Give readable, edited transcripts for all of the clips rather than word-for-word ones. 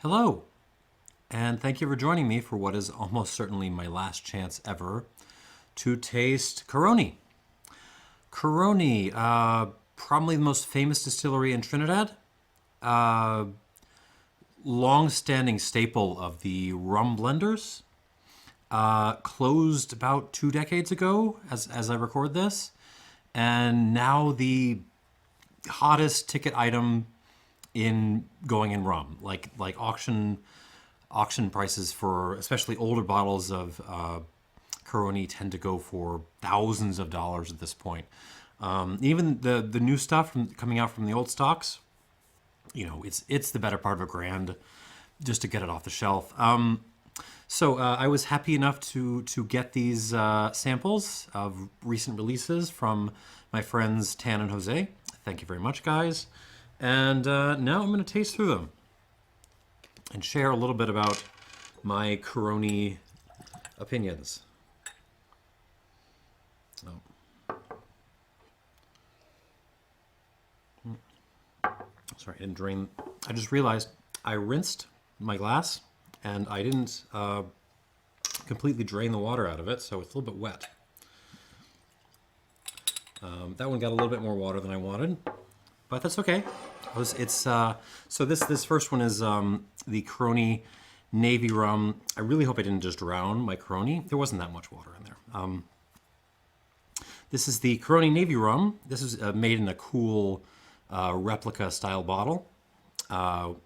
Hello, and thank you for joining me for what is almost certainly my last chance ever to taste Caroni. Caroni, probably the most famous distillery in Trinidad, long-standing staple of the rum blenders, closed about 2 decades ago as I record this, and now the hottest ticket item in going in rum, like auction prices for especially older bottles of Caroni tend to go for thousands of dollars at this point. Even the new stuff coming out from the old stocks, it's the better part of $1,000 just to get it off the shelf. So I was happy enough to get these samples of recent releases from my friends Tan and Jose. Thank you very much, guys. And now I'm going to taste through them and share a little bit about my Caroni opinions. Oh. Sorry, I didn't drain. I just realized I rinsed my glass and I didn't completely drain the water out of it, so it's a little bit wet. That one got a little bit more water than I wanted, but that's okay. So this first one is the Caroni Navy Rum. I really hope I didn't just drown my Caroni. There wasn't that much water in there. This is the Caroni Navy Rum. This is made in a cool replica style bottle.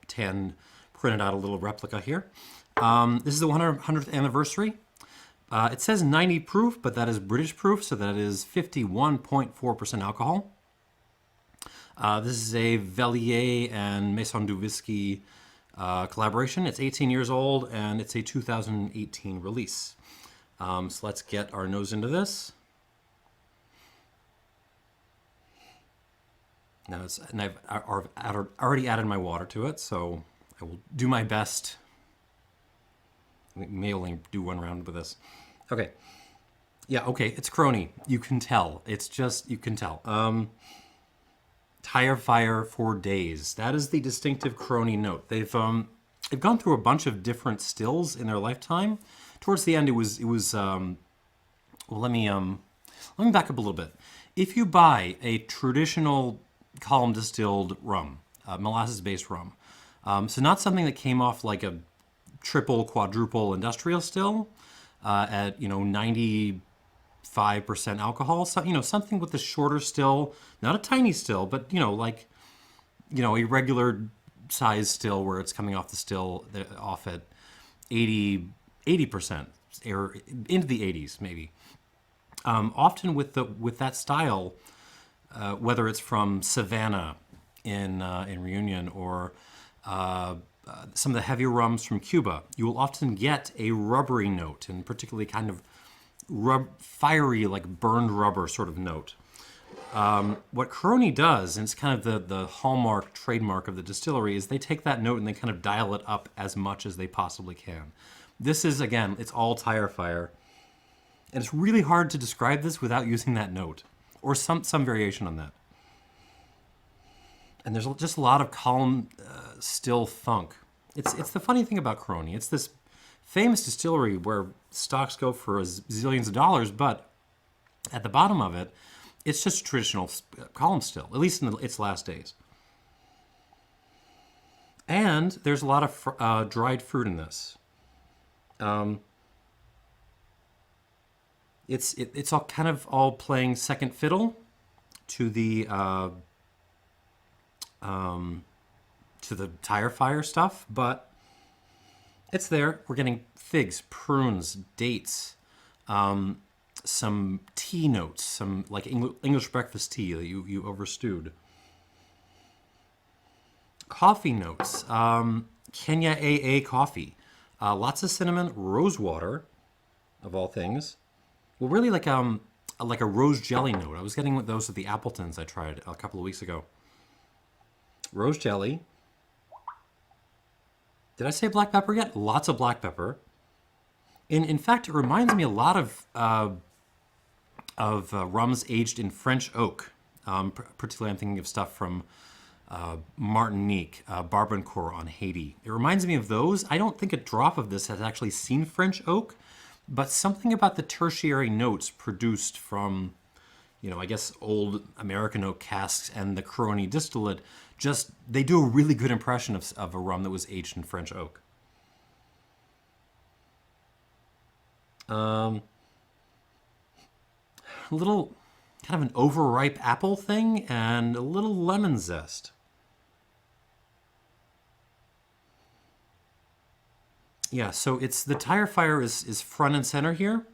Tan printed out a little replica here. This is the 100th anniversary. It says 90 proof, but that is British proof, so that is 51.4% alcohol. This is a Velier and Maison du Whisky collaboration. It's 18 years old, and it's a 2018 release. So let's get our nose into this. Now I've already added my water to it, so I will do my best. We may only do one round with this. Okay. Yeah, okay, it's Caroni. You can tell. You can tell. Tire fire for days. That is the distinctive Caroni note. They've gone through a bunch of different stills in their lifetime. Towards the end, it was. Well, let me back up a little bit. If you buy a traditional column distilled rum, molasses-based rum, so not something that came off like a triple, quadruple industrial still at 95% alcohol, so something with a shorter still, not a tiny still, but a regular size still where it's coming off the still off at 80% or into the 80s maybe. Often with that style, whether it's from Savannah in Reunion or some of the heavier rums from Cuba, you will often get a rubbery note, and particularly kind of fiery, like burned rubber sort of note. What Caroni does, and it's kind of the hallmark, trademark of the distillery, is they take that note and they kind of dial it up as much as they possibly can. This is, again, it's all tire fire, and it's really hard to describe this without using that note, or some variation on that. And there's just a lot of column still thunk. It's the funny thing about Caroni. It's this famous distillery where stocks go for zillions of dollars, but at the bottom of it, it's just traditional column still, at least in its last days. And there's a lot of dried fruit in this. It's all kind of all playing second fiddle to the tire fire stuff, but it's there. We're getting figs, prunes, dates, some tea notes, some like English breakfast tea that you overstewed. Coffee notes, Kenya AA coffee, lots of cinnamon, rose water, of all things. Well, really like a rose jelly note. I was getting those at the Appletons I tried a couple of weeks ago. Rose jelly. Did I say black pepper yet? Lots of black pepper. In fact, it reminds me a lot of rums aged in French oak. Particularly, I'm thinking of stuff from Martinique, Barbancourt on Haiti. It reminds me of those. I don't think a drop of this has actually seen French oak, but something about the tertiary notes produced from, I guess old American oak casks and the Caroni distillate, just, they do a really good impression of a rum that was aged in French oak. A little kind of an overripe apple thing and a little lemon zest. Yeah, so it's the tire fire is front and center here.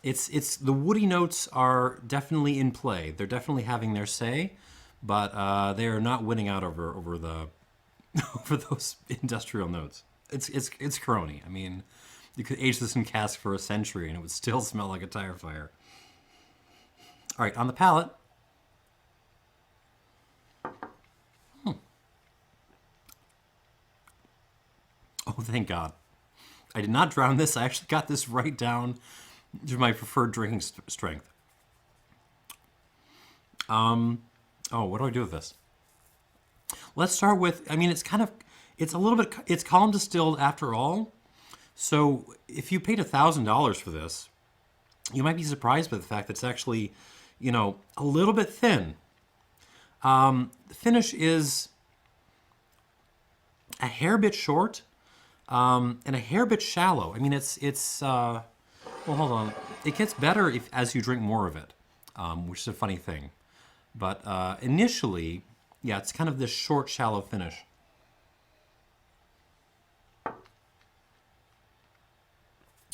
It's the woody notes are definitely in play. They're definitely having their say, but they are not winning out over the over those industrial notes. It's Caroni. I mean, you could age this in cask for a century and it would still smell like a tire fire. All right, on the palate. Oh, thank God. I did not drown this. I actually got this right down to my preferred drinking strength. Oh, what do I do with this? Let's start with, I mean, it's a little bit, it's column distilled after all. So if you paid $1,000 for this, you might be surprised by the fact that it's actually, a little bit thin. The finish is a hair bit short, and a hair bit shallow. I mean, well, hold on. It gets better as you drink more of it, which is a funny thing. But initially, yeah, it's kind of this short, shallow finish.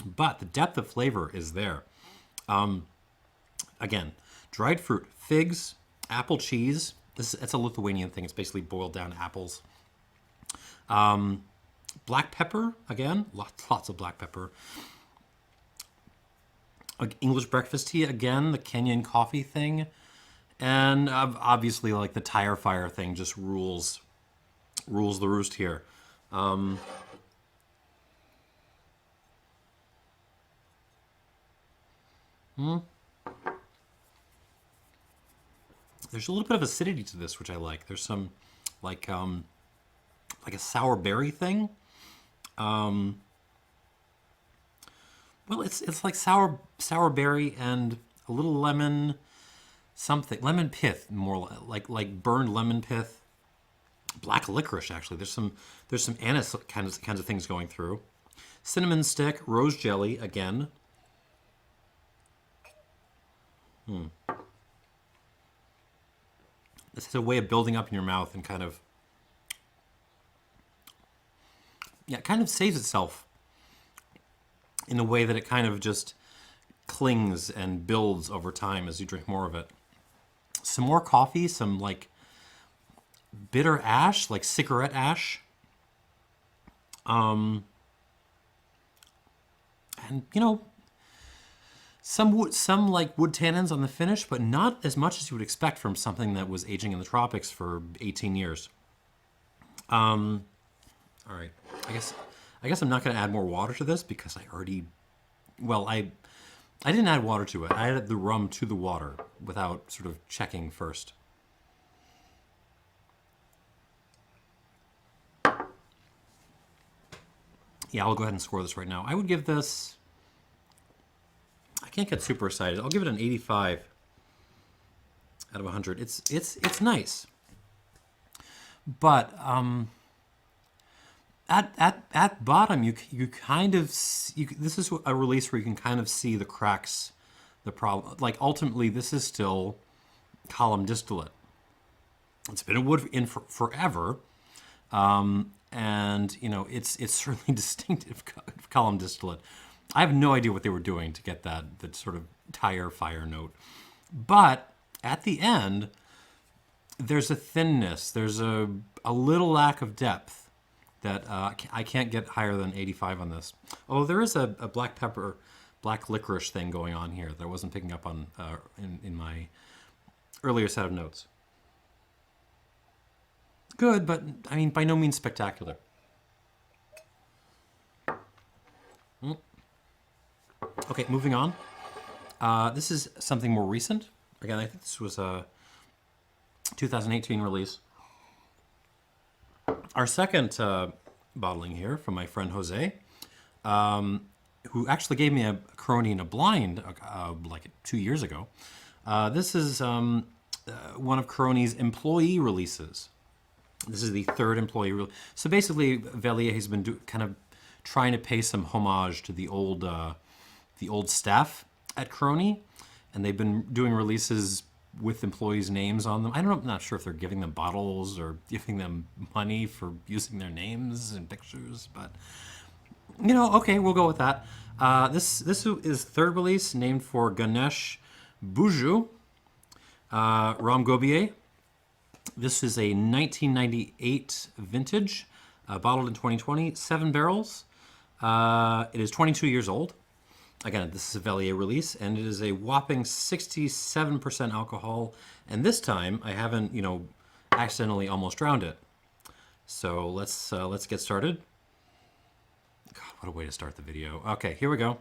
But the depth of flavor is there. Again, dried fruit, figs, apple cheese. It's a Lithuanian thing. It's basically boiled down apples. Black pepper, again, lots of black pepper. English breakfast tea, again, the Kenyan coffee thing. And obviously, like the tire fire thing just rules the roost here. There's a little bit of acidity to this, which I like. There's some like a sour berry thing. Well, it's like sour berry and a little lemon lemon pith, more like burned lemon pith. Black licorice, actually. There's some anise kinds of things going through. Cinnamon stick, rose jelly again. This is a way of building up in your mouth and kind of saves itself in a way that it kind of just clings and builds over time as you drink more of it. Some more coffee, some like bitter ash, like cigarette ash. And some like wood tannins on the finish, but not as much as you would expect from something that was aging in the tropics for 18 years. All right. I guess I'm not going to add more water to this because I didn't add water to it. I added the rum to the water without sort of checking first. Yeah, I'll go ahead and score this right now. I would give this, I can't get super excited. I'll give it an 85 out of 100. It's nice. But at bottom, you kind of this is a release where you can kind of see the cracks, the problem. Like ultimately, this is still column distillate. It's been a wood in forever, and it's certainly distinctive column distillate. I have no idea what they were doing to get that sort of tire fire note, but at the end, there's a thinness. There's a little lack of depth that I can't get higher than 85 on this. Oh, there is a black pepper, black licorice thing going on here that I wasn't picking up on in my earlier set of notes. Good, but I mean, by no means spectacular. Okay, moving on. This is something more recent. Again, I think this was 2018 release. Our second bottling here from my friend Jose, who actually gave me a Caroni in a blind like 2 years ago. This is one of Caroni's employee releases. This is the third employee release. So basically, Velier has been kind of trying to pay some homage to the old staff at Caroni, and they've been doing releases with employees' names on them. I'm not sure if they're giving them bottles or giving them money for using their names and pictures, but okay, we'll go with that. This is third release, named for Ganesh, Buju, Ramgobie. This is a 1998 vintage, bottled in 2020, 7 barrels. It is 22 years old. Again, this is a Velier release, and it is a whopping 67% alcohol. And this time, I haven't, accidentally almost drowned it. So let's get started. God, what a way to start the video. Okay, here we go.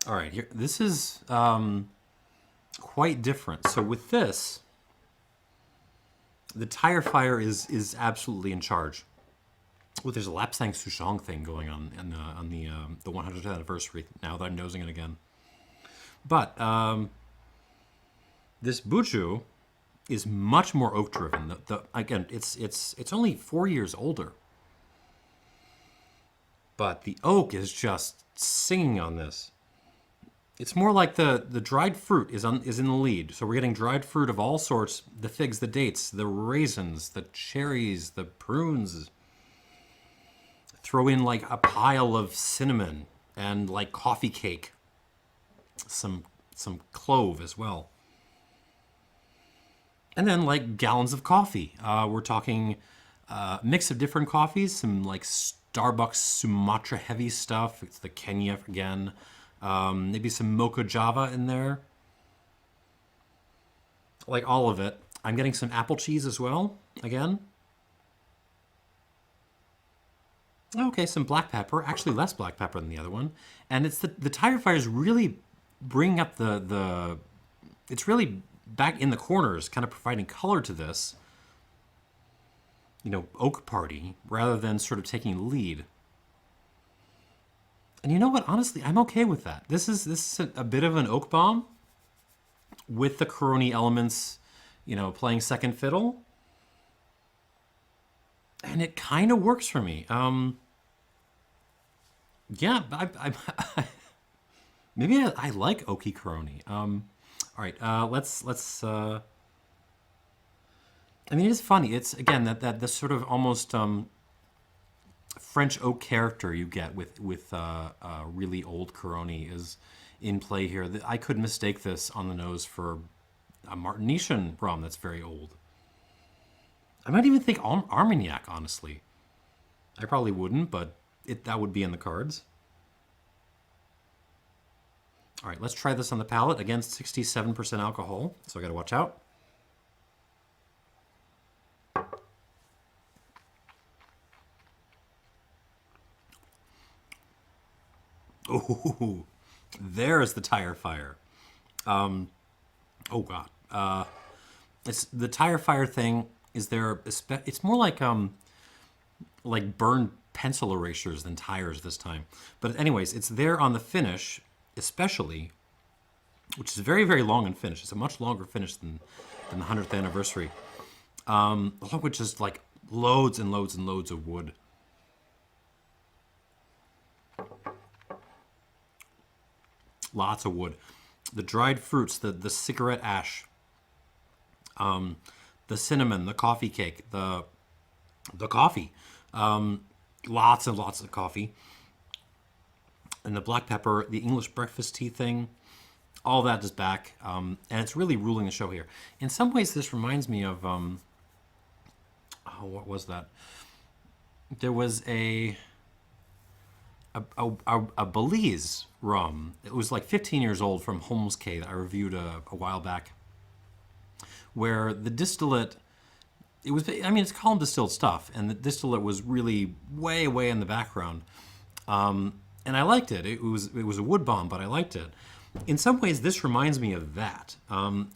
All right, here. This is quite different. So with this, the tire fire is absolutely in charge. Well, there's a Lapsang Souchong thing going on the 100th anniversary. Now that I'm nosing it again, but this Buju is much more oak driven. Again, it's only 4 years older, but the oak is just singing on this. It's more like the dried fruit is in the lead. So we're getting dried fruit of all sorts: the figs, the dates, the raisins, the cherries, the prunes. Throw in like a pile of cinnamon and like coffee cake, some clove as well, and then like gallons of coffee. We're talking mix of different coffees, some like Starbucks Sumatra heavy stuff. It's the Kenya again. Maybe some Mocha Java in there. Like all of it. I'm getting some apple cheese as well, again. Okay, some black pepper. Actually, less black pepper than the other one. And it's the tire fires really bring up the it's really back in the corners, kind of providing color to this, oak party, rather than sort of taking lead. And you know what? Honestly, I'm okay with that. This is a bit of an oak bomb with the Caroni elements, playing second fiddle. And it kind of works for me. Yeah, maybe I like oaky Caroni. All right, let's. I mean, it's funny. It's again that this sort of almost French oak character you get with really old Caroni is in play here. I could mistake this on the nose for a Martinician rum that's very old. I might even think Armagnac, honestly. I probably wouldn't, but that would be in the cards. All right, let's try this on the palate. Again, 67% alcohol, so I got to watch out. Oh, there's the tire fire. Oh God, it's the tire fire thing. Is there? It's more like burned pencil erasers than tires this time. But anyways, it's there on the finish, especially, which is very, very long in finish. It's a much longer finish than the 100th anniversary, which is like loads and loads and loads of wood. Lots of wood. The dried fruits, the cigarette ash, the cinnamon, the coffee cake, the coffee, lots and lots of coffee, and the black pepper, the English breakfast tea thing, all that is back, and it's really ruling the show here. In some ways, this reminds me of, what was that? There was a Belize rum. It was like 15 years old from Holmes K that I reviewed a while back, where the distillate, it's column distilled stuff, and the distillate was really way, way in the background. And I liked it. It was a wood bomb, but I liked it. In some ways, this reminds me of that,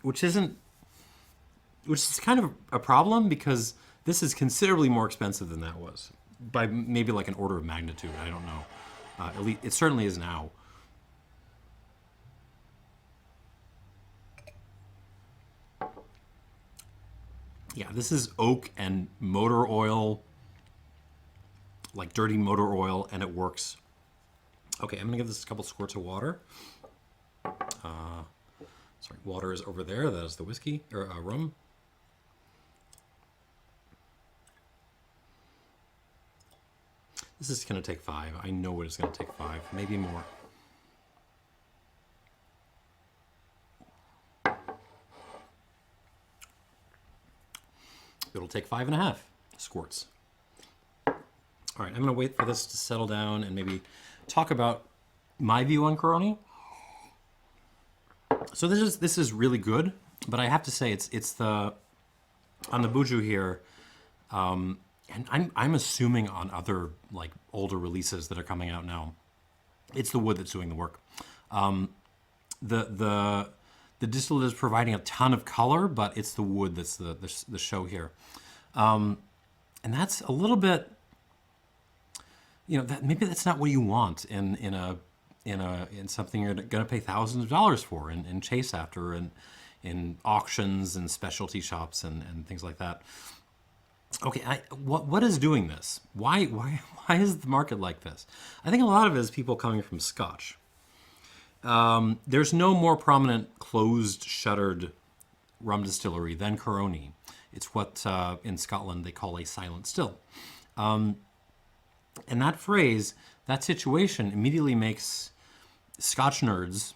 which is kind of a problem because this is considerably more expensive than that was by maybe like an order of magnitude. I don't know. At least it certainly is now. Yeah, this is oak and motor oil, like dirty motor oil, and it works. Okay, I'm gonna give this a couple squirts of water. Sorry, water is over there. That is the whiskey or rum. This is gonna take 5. I know it's gonna take 5, maybe more. It'll take 5.5 squirts. All right, I'm gonna wait for this to settle down and maybe talk about my view on Caroni. So this is really good, but I have to say it's the on the Buju here, and I'm assuming on other like older releases that are coming out now, it's the wood that's doing the work. The distillate is providing a ton of color, but it's the wood that's the show here, and that's a little bit, that maybe that's not what you want in something you're going to pay thousands of dollars for and chase after and in auctions and specialty shops and things like that. Okay, what is doing this? Why is the market like this? I think a lot of it is people coming from Scotch. There's no more prominent closed, shuttered rum distillery than Caroni. It's what in Scotland they call a silent still. And that phrase, that situation immediately makes Scotch nerds,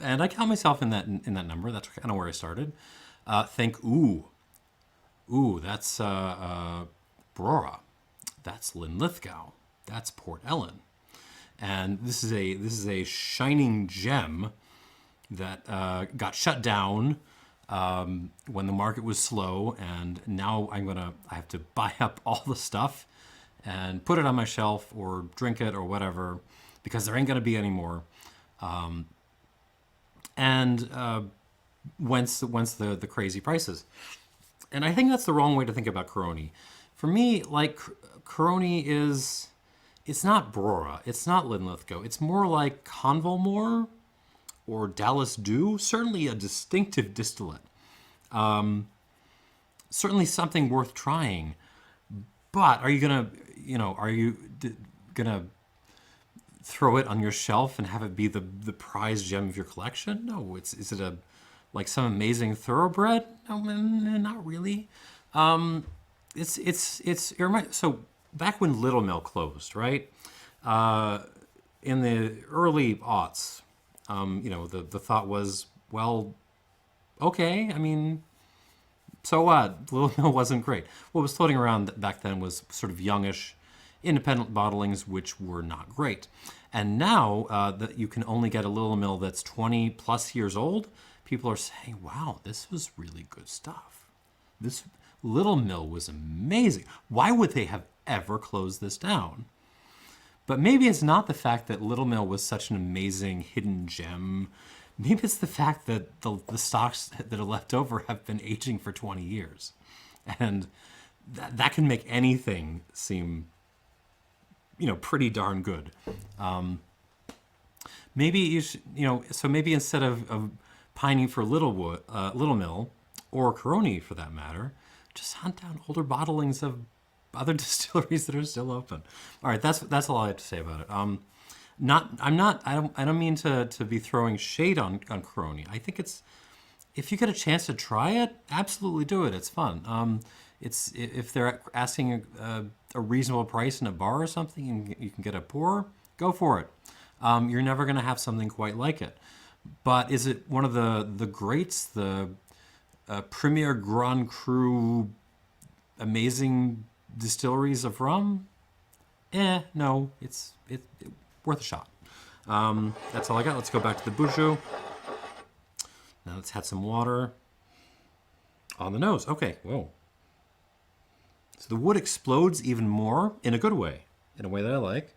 and I count myself in that number, that's kind of where I started, think, ooh, that's Brora, that's Linlithgow, that's Port Ellen. And this is a shining gem that got shut down when the market was slow, and now I have to buy up all the stuff and put it on my shelf or drink it or whatever because there ain't gonna be any more. Whence the crazy prices. And I think that's the wrong way to think about Caroni. For me, like Caroni it's not Brora, it's not Linlithgow. It's more like Convalmore or Dallas Dew, certainly a distinctive distillate. Certainly something worth trying. But are you gonna throw it on your shelf and have it be the prized gem of your collection? No, is it like some amazing thoroughbred? No, not really. So back when Little Mill closed, right? In the early aughts, the thought was, well, okay, I mean, so what? Little Mill wasn't great. What was floating around back then was sort of youngish, independent bottlings, which were not great. And now that you can only get a Little Mill that's 20 plus years old, people are saying, wow, this was really good stuff. This Little Mill was amazing. Why would they have ever closed this down? But maybe it's not the fact that Little Mill was such an amazing hidden gem. Maybe it's the fact that the stocks that are left over have been aging for 20 years. And that can make anything seem, pretty darn good. Maybe you should, so maybe instead of pining for Little Mill, or Caroni for that matter, just hunt down older bottlings of other distilleries that are still open. All right, that's all I have to say about it. I don't mean to be throwing shade on Caroni. I think if you get a chance to try it, absolutely do it. It's fun. It's if they're asking a reasonable price in a bar or something, and you can get a pour, go for it. You're never going to have something quite like it. But is it one of the greats, the premier Grand Cru, amazing distilleries of rum? No, it's worth a shot. That's all I got. Let's go back to the Buju. Now let's add some water on the nose. Okay, whoa. So the wood explodes even more in a good way, in a way that I like.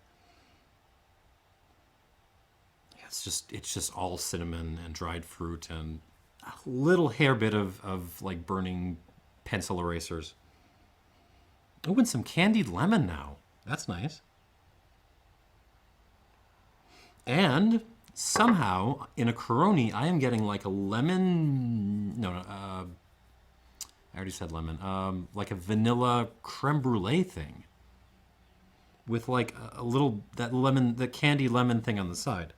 Yeah, it's just all cinnamon and dried fruit and a little hair bit of like burning pencil erasers. Oh, and some candied lemon now. That's nice. And somehow in a Caroni, I am getting like a lemon. No, I already said lemon. Like a vanilla creme brulee thing with like a little that lemon, the candy lemon thing on the side.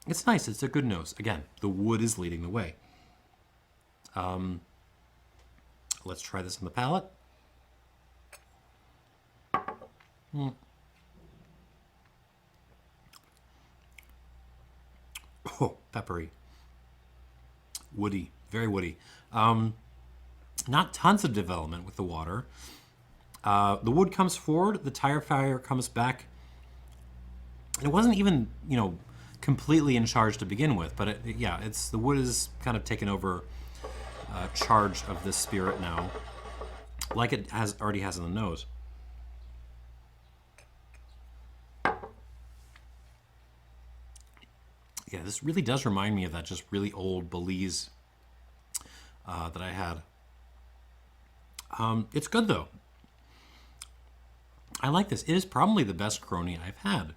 It's nice. It's a good nose. Again, the wood is leading the way. Let's try this on the palate. Oh, peppery. Woody. Very woody. Not tons of development with the water. The wood comes forward. The tire fire comes back. It wasn't even, completely in charge to begin with, but it's the wood is kind of taken over charge of this spirit now, like it already has in the nose. Yeah, this really does remind me of that just really old Belize that I had. It's good though. I like this. It is probably the best Caroni I've had.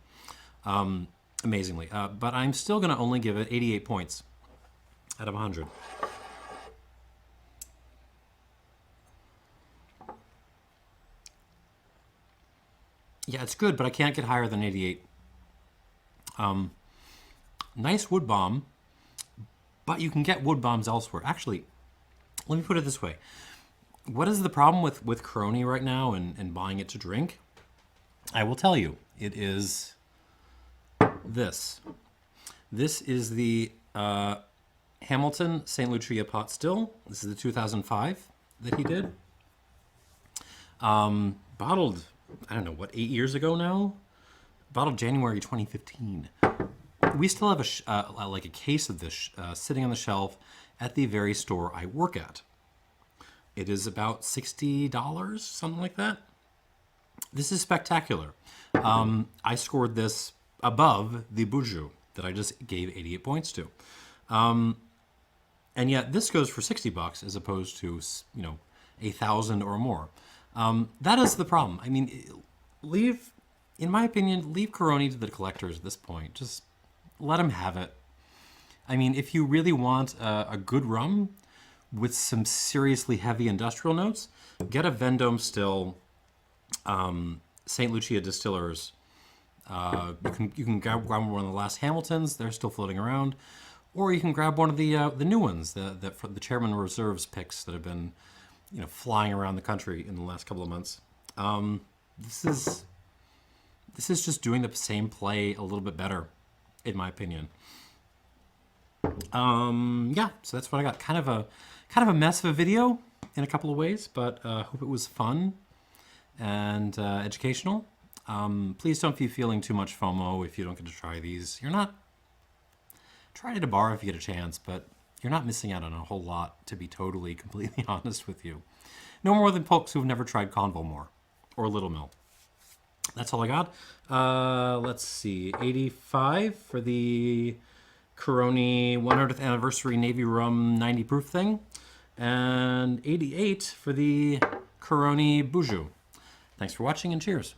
Amazingly. But I'm still going to only give it 88 points out of 100. Yeah, it's good, but I can't get higher than 88. Nice wood bomb, but you can get wood bombs elsewhere. Actually, let me put it this way. What is the problem with Caroni right now and buying it to drink? I will tell you. It is this. This is the Hamilton St. Lucia pot still. This is the 2005 that he did. Bottled, I don't know, 8 years ago now? Bottled January 2015. We still have a case of this sitting on the shelf at the very store I work at. It is about $60, something like that. This is spectacular. I scored this above the Buju that I just gave 88 points to. And yet this goes for $60 as opposed to, 1,000 or more. That is the problem. I mean, in my opinion, leave Caroni to the collectors at this point. Just let them have it. I mean, if you really want a good rum with some seriously heavy industrial notes, get a Vendome still, St. Lucia Distillers. You can grab one of the last Hamiltons. They're still floating around. Or you can grab one of the new ones, the Chairman Reserves picks that have been flying around the country in the last couple of months. This is just doing the same play a little bit better, in my opinion. So that's what I got. Kind of a mess of a video in a couple of ways, but hope it was fun and educational. Please don't be feeling too much FOMO if you don't get to try these. Try it at a bar if you get a chance, but you're not missing out on a whole lot, to be totally, completely honest with you. No more than folks who've never tried Convalmore or Little Mill. That's all I got. Let's see, 85 for the Caroni 100th Anniversary Navy Rum 90 proof thing, and 88 for the Caroni Buju. Thanks for watching and cheers.